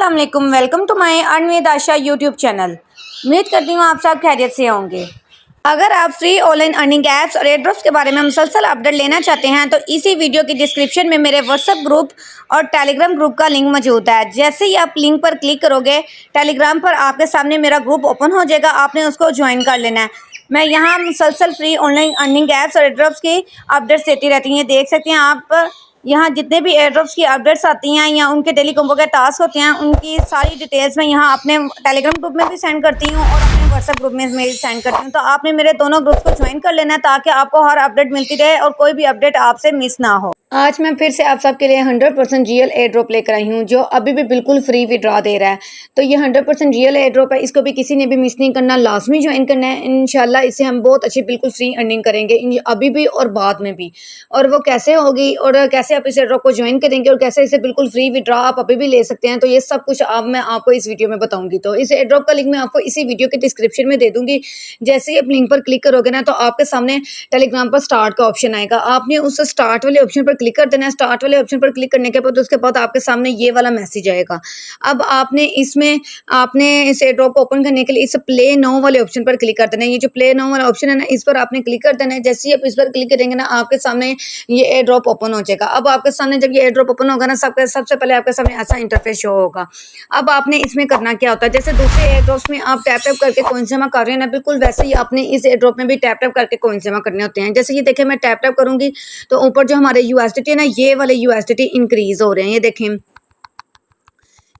अस्सलाम वालेकुम, welcome to my earn with Asha YouTube channel. उम्मीद करती हूँ आप सब खैरियत से होंगे। अगर आप फ्री ऑनलाइन अर्निंग ऐप्स और एयरड्रॉप्स के बारे में मुसलसल अपडेट लेना चाहते हैं तो इसी वीडियो की डिस्क्रिप्शन में मेरे व्हाट्सएप ग्रुप और टेलीग्राम ग्रुप का लिंक मौजूद है। जैसे ही आप लिंक पर क्लिक करोगे टेलीग्राम पर आपके सामने मेरा ग्रुप ओपन हो जाएगा, आपने उसको ज्वाइन कर लेना है। मैं यहाँ मुसलसल फ्री ऑनलाइन अर्निंग ऐप्स और एयरड्रॉप्स की अपडेट्स देती रहती हैं। देख सकते हैं आप यहाँ जितने भी एयरड्रॉप्स की अपडेट्स आती हैं या उनके डेली कॉम्बो के टास्क होते हैं उनकी सारी डिटेल्स मैं यहाँ अपने टेलीग्राम ग्रुप में भी सेंड करती हूँ और अपने व्हाट्सएप ग्रुप में भी सेंड करती हूँ। तो आपने मेरे दोनों ग्रुप्स को ज्वाइन कर लेना है ताकि आपको हर अपडेट मिलती रहे और कोई भी अपडेट आपसे मिस ना हो। आज मैं फिर से आप सबके लिए 100% रियल एयर ड्रॉप लेकर आई हूँ जो अभी भी बिल्कुल फ्री विड्रॉ दे रहा है। तो ये 100% रियल एयर ड्रॉप है, इसको भी किसी ने भी मिस नहीं करना, लाजमी ज्वाइन करना है। इंशाल्लाह इससे हम बहुत अच्छी बिल्कुल फ्री अर्निंग करेंगे अभी भी और बाद में भी। और वो कैसे होगी और कैसे आप इस एयर ड्रॉप को ज्वाइन करेंगे और कैसे इसे बिल्कुल फ्री विड्रॉ आप अभी भी ले सकते हैं, तो ये सब कुछ अब मैं आपको इस वीडियो में बताऊंगी। तो इस एयर ड्रॉप का लिंक मैं आपको इसी वीडियो के डिस्क्रिप्शन में दे दूंगी। जैसे ही आप लिंक पर क्लिक करोगे ना तो आपके सामने टेलीग्राम पर स्टार्ट का ऑप्शन आएगा। आपने उस स्टार्ट वाले ऑप्शन पर क्लिक कर देना है। स्टार्ट वाले ऑप्शन पर क्लिक करने के बाद उसके बाद आपके सामने ये वाला मैसेज आएगा। अब आपने इस एयर ड्रॉप को ओपन करने के लिए इस प्ले नाउ वाले ऑप्शन पर क्लिक कर देना है। ये जो प्ले नाउ वाला ऑप्शन है ना, इस पर आपने क्लिक कर देना है। जैसे ही आप इस पर क्लिक करेंगे ना आपके सामने ये एयर ड्रॉप ओपन हो जाएगा। अब आपके सामने जब ये एयर ड्रॉप ओपन होगा ना सबसे पहले आपके सामने ऐसा इंटरफेस शो होगा। अब आपने इसमें करना क्या होता है, जैसे दूसरे एयर ड्रॉप्स में आप टैप टैप करके कॉइन जमा कर रहे हैं ना, बिल्कुल वैसे ही आपने इस एयर ड्रॉप में भी टैप टैप करके कॉइन जमा करने होते हैं। जैसे ये देखें, मैं टैप टैप करूंगी तो ऊपर जो हमारे यूएसडीटी है ना, ये वाले यूएसडीटी इंक्रीज हो रहे हैं। ये देखें,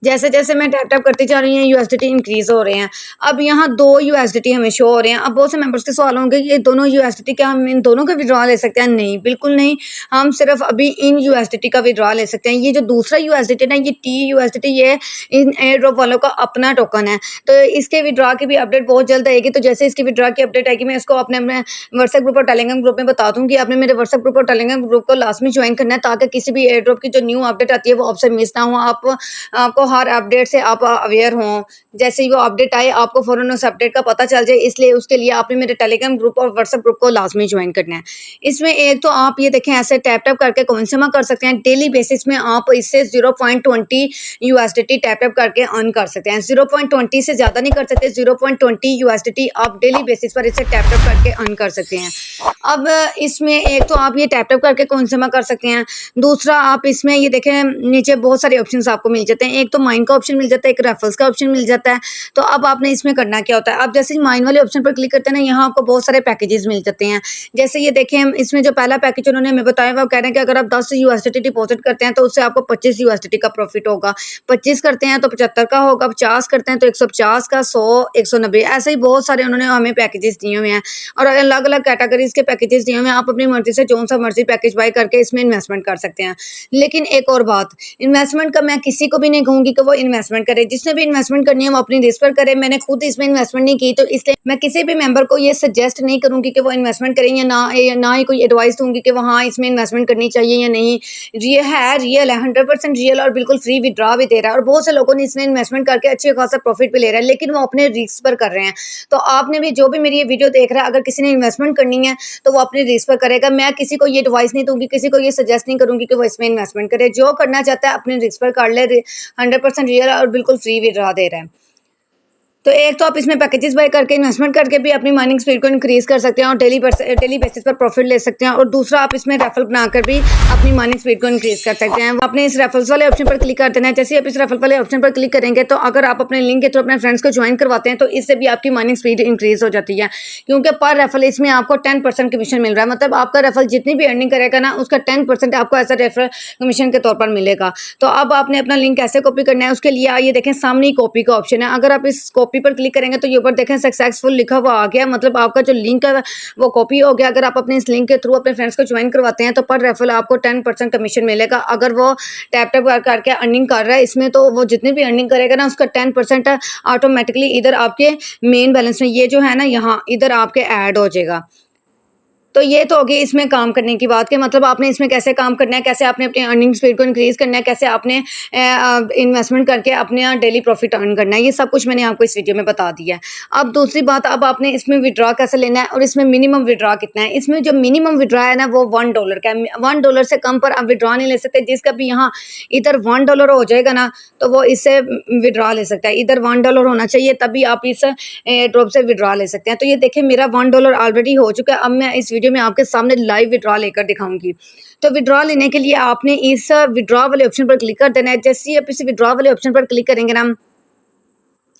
जैसे जैसे मैं टैप टैप करती जा रही हूँ यूएसडीटी इंक्रीज हो रहे हैं। अब यहाँ 2 यूएसडीटी हमें शो हो रहे हैं। अब बहुत से मेंबर्स के सवाल होंगे कि ये दोनों यूएसडीटी क्या हम इन दोनों का विड्रॉ ले सकते हैं? नहीं, बिल्कुल नहीं। हम सिर्फ अभी इन यूएसडीटी का विड्रॉ ले सकते हैं। ये जो दूसरा यूएसडीटी ना, ये टी यूएसडीटी, ये इन एयर ड्रॉप वालों का अपना टोकन है। तो इसके विड्रॉ की भी अपडेट बहुत जल्द आएगी। तो जैसे इसकी विड्रॉ की अपडेट आएगी मैं इसको अपने व्हाट्सएप ग्रुप और टेलीग्राम ग्रुप में बता दूंगी। आपने मेरे व्हाट्सएप ग्रुप और टेलीग्राम ग्रुप को लास्ट में ज्वाइन करना है ताकि किसी भी एयर ड्रॉप की जो न्यू अपडेट आती है वो आपसे मिस ना हो। आपको हर अपडेट से आप अवेयर हों। जैसे ही वो अपडेट आए आपको फौरन उस अपडेट का पता चल जाए, इसलिए उसके लिए आपने मेरे टेलीग्राम ग्रुप और व्हाट्सएप ग्रुप को लाजमी ज्वाइन करना है। इसमें एक तो आप ये देखें, ऐसे टैप टैप करके कॉइन जमा कर सकते हैं। डेली बेसिस में आप इससे 0.20 यूएसडीटी टैप टैप करके अर्न कर सकते हैं। 0.20 से ज़्यादा नहीं कर सकते, 0.20 यूएसडीटी आप डेली बेसिस पर इसे टैप टैप करके अर्न कर सकते हैं। अब इसमें एक तो आप ये टैप टैप करके कॉइन जमा कर सकते हैं। दूसरा, आप इसमें ये देखें नीचे बहुत सारे ऑप्शंस आपको मिल जाते हैं। एक तो माइन का ऑप्शन मिल जाता है, एक रेफरल्स का ऑप्शन मिल जाता है। तो अब आपने इसमें करना क्या होता है, आप जैसे माइन वाले ऑप्शन पर क्लिक करते हैं ना, यहाँ आपको बहुत सारे पैकेजेस मिल जाते हैं। जैसे ये देखें, इसमें जो पहला पैकेज उन्होंने हमें बताया वो कह रहे हैं कि अगर आप 10 यूएसडीटी डिपॉजिट करते हैं तो उससे आपको 25 यूएसडीटी का प्रॉफिट होगा। 25 करते हैं तो 75 का होगा, 50 करते हैं तो 150 का, 100, 190, ऐसे ही बहुत सारे उन्होंने हमें पैकेजेस दिए हुए हैं और अलग अलग कैटेगरीज के पैकेजेस दिए हुए हैं। आप अपनी मर्जी से जो सा मर्जी पैकेज बाय करके इसमें इन्वेस्टमेंट कर सकते हैं। लेकिन एक और बात, इन्वेस्टमेंट का मैं किसी को भी नहीं कहूँगी कि वो इन्वेस्टमेंट करे। जिसने भी इन्वेस्टमेंट करनी है वो अपनी रिस्क पर करे। मैंने खुद इसमें इन्वेस्टमेंट नहीं की, तो इसलिए मैं किसी भी मेंबर को ये सजेस्ट नहीं करूँगी कि वो इन्वेस्टमेंट करें, या ना ही कोई एडवाइस दूंगी कि वहाँ इसमें इन्वेस्टमेंट करनी चाहिए या नहीं। ये है रियल है, 100% रियल और बिल्कुल फ्री विड्रॉ भी दे रहा है। और बहुत से लोगों ने इसमें इन्वेस्टमेंट करके अच्छे खासा प्रॉफिट भी ले रहा है, लेकिन वो अपने रिस्क पर कर रहे हैं। तो आपने भी, जो भी मेरी ये वीडियो देख रहा है, अगर किसी ने इन्वेस्टमेंट करनी है तो वो अपने रिस्क पर करेगा। मैं किसी को ये एडवाइस नहीं दूंगी, किसी को ये सजेस्ट नहीं करूँगी कि वो इसमें इन्वेस्टमेंट करे। जो करना चाहता है अपने रिस्क पर कर ले। 100% रियल और बिल्कुल फ्री विड्रॉ दे रहा है। तो एक तो आप इसमें पैकेजेस बाय करके इन्वेस्टमेंट करके भी अपनी माइनिंग स्पीड को इंक्रीज कर सकते हैं और डेली बेसिस पर प्रॉफिट ले सकते हैं। और दूसरा, आप इसमें रेफरल बनाकर भी अपनी माइनिंग स्पीड को इंक्रीज कर सकते हैं। आपने इस रेफरल्स वाले ऑप्शन पर क्लिक कर देना है। जैसे आप इस रेफरल वाले ऑप्शन पर क्लिक करेंगे तो अगर आप अपने लिंक के थ्रू अपने फ्रेंड्स को ज्वाइन करवाते हैं तो इससे भी आपकी माइनिंग स्पीड इंक्रीज हो जाती है, क्योंकि पर रेफरल इसमें आपको 10% कमीशन मिल रहा है। मतलब आपका रेफरल जितनी भी अर्निंग करेगा ना, उसका 10% आपको ऐसा रेफरल कमीशन के तौर पर मिलेगा। तो अब आपने अपना लिंक कैसे कॉपी करना है, उसके लिए ये देखें सामने कॉपी का ऑप्शन है। अगर आप इस कॉपी पर क्लिक करेंगे तो ऊपर देखें सक्सेसफुल लिखा हुआ आ गया, मतलब आपका जो लिंक है वो कॉपी हो गया। अगर आप अपने इस लिंक के थ्रू अपने फ्रेंड्स को ज्वाइन करवाते हैं तो पर रेफरल आपको 10% कमीशन मिलेगा। अगर वो टैप टैप करके अर्निंग कर रहा है इसमें, तो वो जितनी भी अर्निंग करेगा ना, उसका 10% ऑटोमेटिकली इधर आपके मेन बैलेंस में, ये जो है ना, यहाँ इधर आपके ऐड हो जाएगा। तो ये तो होगी इसमें काम करने की बात कि मतलब आपने इसमें कैसे काम करना है, कैसे आपने अपनी अर्निंग स्पीड को इंक्रीज़ करना है, कैसे आपने इन्वेस्टमेंट करके अपने डेली प्रॉफिट अर्न करना है। ये सब कुछ मैंने आपको इस वीडियो में बता दिया है। अब दूसरी बात, अब आपने इसमें विड्रॉ कैसे लेना है और इसमें मिनिमम विड्रॉ कितना है। इसमें जो मिनिमम विड्रॉ है ना वो $1 का है। $1 से कम पर आप विड्रॉ नहीं ले सकते। जिसका भी यहाँ इधर $1 हो जाएगा ना तो वो इससे विड्रॉ ले सकता है। इधर $1 होना चाहिए तभी आप इस ड्रॉप से विड्रॉ ले सकते हैं। तो ये देखिए मेरा $1 ऑलरेडी हो चुका है। अब मैं इस वीडियो में आपके सामने लाइव विड्रॉ लेकर दिखाऊंगी। तो विड्रॉ लेने के लिए आपने इस विड्रॉ वाले ऑप्शन पर क्लिक कर देना है। जैसे ही आप इस विड्रॉ वाले ऑप्शन पर क्लिक करेंगे ना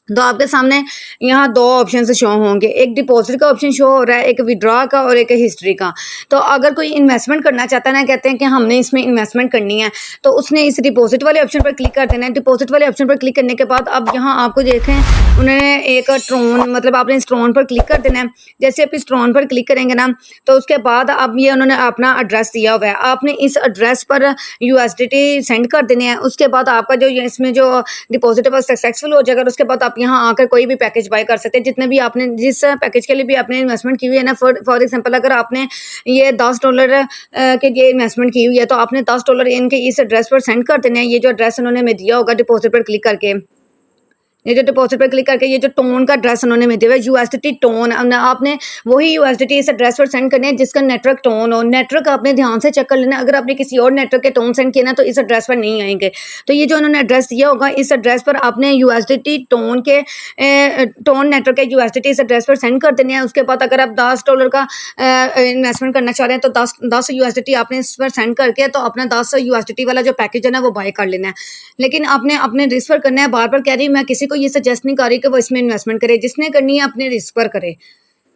तो आपके सामने यहाँ 2 ऑप्शन शो होंगे। एक डिपॉजिट का ऑप्शन शो हो रहा है, एक विड्रॉ का और एक हिस्ट्री का। तो अगर कोई इन्वेस्टमेंट करना चाहता है ना, कहते हैं कि हमने इसमें इन्वेस्टमेंट करनी है, तो उसने इस डिपॉजिट वाले ऑप्शन पर क्लिक कर देना है। डिपॉजिट वाले ऑप्शन पर क्लिक करने के बाद अब यहाँ आपको देखें उन्होंने एक ट्रोन, मतलब आपने इस ट्रोन पर क्लिक कर देना है। जैसे आप इस ट्रोन पर क्लिक करेंगे ना तो उसके बाद अब ये उन्होंने अपना एड्रेस दिया हुआ है। आपने इस एड्रेस पर USDT सेंड कर देने हैं। उसके बाद आपका जो इसमें जो डिपॉजिट है वो सक्सेसफुल हो जाएगा। उसके बाद आप यहाँ आकर कोई भी पैकेज बाय कर सकते हैं। जितने भी आपने जिस पैकेज के लिए भी आपने इन्वेस्टमेंट की हुई है ना, फॉर एग्जांपल अगर आपने ये $10 के लिए इन्वेस्टमेंट की हुई है तो आपने $10 इनके इस एड्रेस पर सेंड कर देने हैं। ये जो एड्रेस उन्होंने हमें दिया होगा डिपॉजिट पर क्लिक करके, ये जो डिपॉजिट पर क्लिक करके ये जो टोन का एड्रेस उन्होंने में दिया है USDT टोन, आपने वही USDT इस एड्रेस पर सेंड करने हैं जिसका नेटवर्क टोन हो। नेटवर्क आपने ध्यान से चेक कर लेना। अगर आपने किसी और नेटवर्क के टोन सेंड किया ना तो इस एड्रेस पर नहीं आएंगे। तो ये जो उन्होंने एड्रेस दिया होगा इस एड्रेस पर आपने USDT टोन के टोन नेटवर्क के USDT इस एड्रेस पर सेंड कर देने हैं। उसके बाद अगर आप $10 का इन्वेस्टमेंट करना चाह रहे हैं तो 10 USDT आपने इस पर सेंड करके तो अपना 10 USDT वाला जो पैकेज है ना वो बाय कर लेना है। लेकिन आपने अपने रिस्क पर करना है। बार बार कह रही हूँ, मैं किसी को ये सजेस्ट नहीं कर रही कि वो इसमें इन्वेस्टमेंट करे। जिसने करनी है अपने रिस्क पर करे।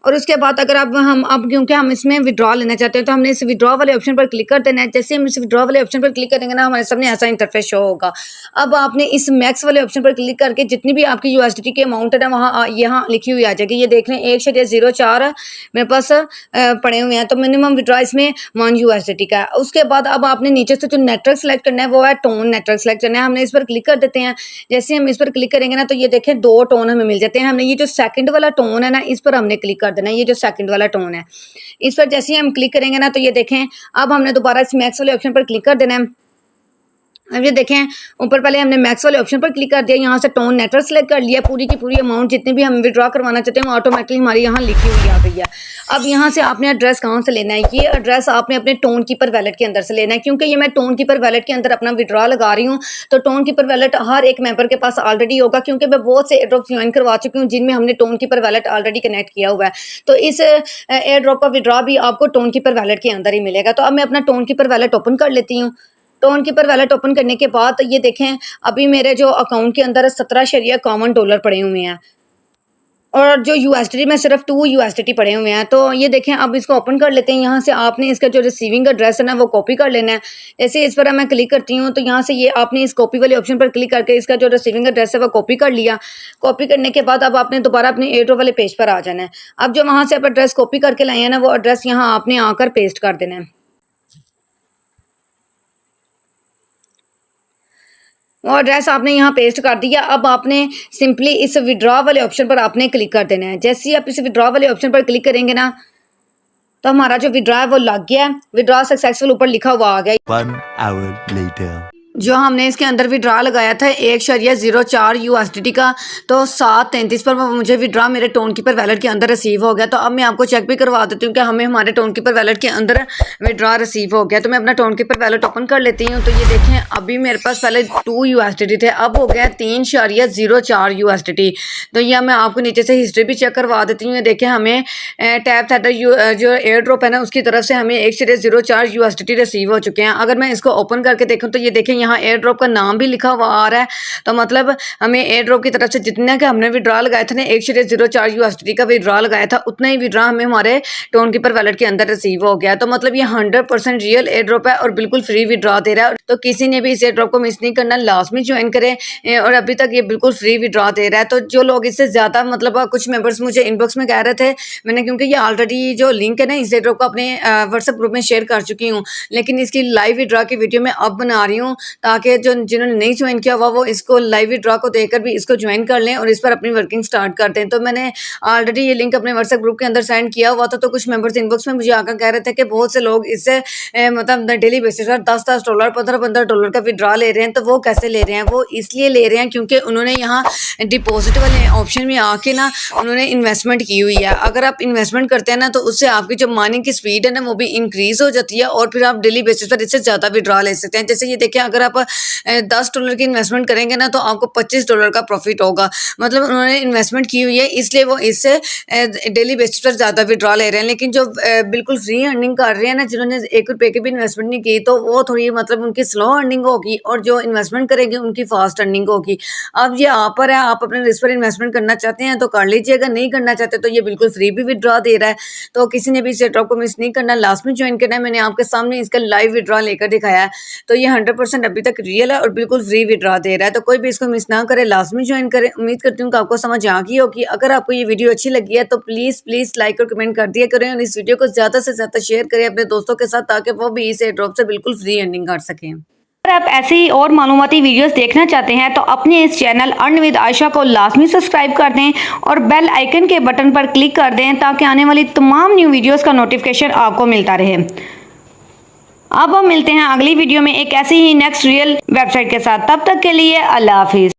और उसके बाद अगर अब क्योंकि हम इसमें विड्रॉ लेना चाहते हैं तो हमने इस विड्रॉ वाले ऑप्शन पर क्लिक कर देना है। जैसे हम इस विड्रॉ वाले ऑप्शन पर क्लिक करेंगे ना हमारे सामने ऐसा इंटरफेस शो होगा। अब आपने इस मैक्स वाले ऑप्शन पर क्लिक करके जितनी भी आपकी USDT की अमाउंट है ना वहाँ यहाँ लिखी हुई आ जाएगी। ये देख रहे हैं 1.04 मेरे पास पड़े हुए हैं। तो मिनिमम विड्रॉ इसमें 1 USDT का है। उसके बाद अब आपने नीचे से जो नेटवर्क सेलेक्ट करना है वो है टोन नेटवर्क सेलेक्ट करना है। हमने इस पर क्लिक कर देते हैं। जैसे हम इस पर क्लिक करेंगे ना तो ये देखें 2 टोन हमें मिल जाते हैं। हमने ये जो सेकंड वाला टोन है ना इस पर हमने क्लिक कर देना है। ये जो सेकंड वाला टोन है इस पर जैसे ही हम क्लिक करेंगे ना तो ये देखें अब हमने दोबारा इस मैक्स वाले ऑप्शन पर क्लिक कर देना है। अब ये देखें ऊपर पहले हमने मैक्स वाले ऑप्शन पर क्लिक कर दिया, यहाँ से टोन नेटवर्क सेलेक्ट कर लिया। पूरी की पूरी अमाउंट जितनी भी हम विड्रॉ करवाना चाहते हैं वो ऑटोमेटिकली हमारी यहाँ लिखी हुई आ गई है। अब यहाँ से आपने एड्रेस कहाँ से लेना है, ये एड्रेस आपने अपने टोन कीपर वैलेट के अंदर से लेना है। क्योंकि ये मैं टोन कीपर वैलेट के अंदर अपना विड्रॉ लगा रही हूँ तो टोन कीपर वैलेट हर एक मेंबर के पास ऑलरेडी होगा। क्योंकि मैं बहुत से एयर ड्रॉप ज्वाइन करवा चुकी हूँ जिनमें हमने tone keeper wallet already connect किया हुआ है। तो इस एयर ड्रॉप का विड्रॉ भी आपको टोन कीपर वैलेट के अंदर ही मिलेगा। तो अब मैं अपना टोन कीपर वैलेट ओपन कर लेती हूँ। टोन कीपर वैलेट ओपन करने के बाद तो ये देखें अभी मेरे जो अकाउंट के अंदर $17.51 पड़े हुए हैं और जो USDT में सिर्फ 2 USDT पड़े हुए हैं। तो ये देखें अब इसको ओपन कर लेते हैं। यहाँ से आपने इसका जो रिसीविंग एड्रेस है ना वो कॉपी कर लेना है। जैसे इस पर मैं क्लिक करती हूँ तो यहाँ से ये आपने इस कॉपी वाले ऑप्शन पर क्लिक करके इसका जो रिसीविंग एड्रेस है वो कॉपी कर लिया। कॉपी करने के बाद अब आपने दोबारा अपने एयरड्रॉप वाले पेज पर आ जाना है। अब जो वहाँ से आप एड्रेस कॉपी करके लाए हैं ना वो एड्रेस यहाँ आपने आकर पेस्ट कर देना है। और एड्रेस आपने यहाँ पेस्ट कर दिया। अब आपने सिंपली इस विड्रॉ वाले ऑप्शन पर आपने क्लिक कर देना है। जैसे ही आप इस विड्रॉ वाले ऑप्शन पर क्लिक करेंगे ना तो हमारा जो विड्रॉ है वो लग गया है। विड्रॉ सक्सेसफुल ऊपर लिखा हुआ आ गया। 1 hour later. जो हमने इसके अंदर विड्रॉ लगाया था 1.04 USDT का, तो 7:33 पर मुझे विड्रॉ मेरे टोन कीपर वैलेट के अंदर रिसीव हो गया। तो अब मैं आपको चेक भी करवा देती हूँ कि हमें हमारे टोन कीपर वैलेट के अंदर विड्रॉ रिसीव हो गया। तो मैं अपना टोन कीपर वैलेट ओपन कर लेती हूँ। तो ये देखें अभी मेरे पास पहले 2 USDT थे, अब हो गया 3.04 USDT। तो यह मैं आपको नीचे से हिस्ट्री भी चेक करवा देती हूँ। देखें हमें टैप थेटर जो एयर ड्रॉप है ना उसकी तरफ से हमें 1.04 USDT रिसीव हो चुके हैं। अगर मैं इसको ओपन करके देखूँ तो ये देखें यहाँ एयर ड्रॉप का नाम भी लिखा हुआ आ रहा है। तो मतलब हमें एयर ड्रॉप की तरफ से जितना कि हमने विड्रॉ लगाया था ना 1.04 USDT का विड्रॉ लगाया था उतना ही विड्रॉ हमें हमारे टोन कीपर वैलेट के अंदर रिसीव हो गया। तो मतलब ये 100% रियल एयर ड्रॉप है और बिल्कुल फ्री विड्रॉ दे रहा है। तो किसी ने भी इस एयर ड्रॉप को मिस नहीं करना, लाजमी ज्वाइन करें। और अभी तक ये बिल्कुल फ्री विड्रॉ दे रहा है। तो जो लोग इससे ज़्यादा मतलब कुछ मेंबर्स मुझे इनबॉक्स में कह रहे थे, मैंने क्योंकि ये ऑलरेडी जो लिंक है ना इस एयर ड्रॉप को अपने व्हाट्सएप ग्रुप में शेयर कर चुकी हूँ, लेकिन इसकी लाइव विड्रॉ की वीडियो मैं अब बना रही हूँ ताकि जो जिन्होंने नहीं ज्वाइन किया हुआ वो इसको लाइव विड्रॉ को देखकर भी इसको ज्वाइन कर लें और इस पर अपनी वर्किंग स्टार्ट कर दें। तो मैंने ऑलरेडी ये लिंक अपने व्हाट्सएप ग्रुप के अंदर सेंड किया हुआ था। तो कुछ मेंबर्स इनबॉक्स में मुझे आकर कह रहे थे कि बहुत से लोग इससे मतलब डेली बेसिस पर $10-10 $15-15 का विड्रॉ ले रहे हैं। तो वो कैसे ले रहे हैं? वो इसलिए ले रहे हैं क्योंकि उन्होंने यहाँ डिपॉजिट वाले ऑप्शन में आके ना उन्होंने इन्वेस्टमेंट की हुई है। अगर आप इन्वेस्टमेंट करते हैं ना तो उससे आपकी जो मार्निंग की स्पीड है ना वो भी इंक्रीज हो जाती है और फिर आप डेली बेसिस पर इससे ज़्यादा विड्रॉ ले सकते हैं। जैसे ये देखिए, अगर आप $10 की इन्वेस्टमेंट करेंगे ना तो आपको $25 का प्रॉफिट होगा। मतलब उन्होंने इन्वेस्टमेंट की हुई है इसलिए वो इससे डेली बेसिस पर ज़्यादा विड्रॉ ले रहे हैं। लेकिन जो बिल्कुल फ्री अर्निंग कर रहे हैं ना, जिन्होंने ₹1 की भी इन्वेस्टमेंट नहीं की, तो वो थोड़ी मतलब उनकी स्लो अर्निंग होगी और जो इन्वेस्टमेंट करेंगे उनकी फास्ट अर्निंग होगी। अब ये आप पर है, आप अपने रिस्क पर इन्वेस्टमेंट करना चाहते हैं तो कर लीजिएगा, नहीं करना चाहते तो ये बिल्कुल फ्री भी विड्रॉ दे रहा है। तो किसी ने भी इस ड्रॉप को मिस नहीं करना, लास्ट में ज्वाइन करना है। मैंने आपके सामने इसका लाइव विड्रॉ लेकर दिखाया है। तो ये 100% अभी तक रियल है और बिल्कुल फ्री विड्रॉ दे रहा है। तो कोई भी इसको मिस ना करे, लास्ट में ज्वाइन करें। उम्मीद करती हूँ कि आपको समझ आ गई होगी। अगर आपको ये वीडियो अच्छी लगी है तो प्लीज़ लाइक और कमेंट कर दिया करें और इस वीडियो को ज़्यादा से ज़्यादा शेयर करें अपने दोस्तों के साथ ताकि वो भी इस ड्रॉप से बिल्कुल फ्री अर्निंग कर सकें। अगर आप ऐसे ही और मालूमाती वीडियोस देखना चाहते हैं तो अपने इस चैनल अर्न विद आयशा को लाजमी सब्सक्राइब कर दें और बेल आइकन के बटन पर क्लिक कर दें ताकि आने वाली तमाम न्यू वीडियोस का नोटिफिकेशन आपको मिलता रहे। अब हम मिलते हैं अगली वीडियो में एक ऐसी ही नेक्स्ट रियल वेबसाइट के साथ। तब तक के लिए अल्लाह हाफिज।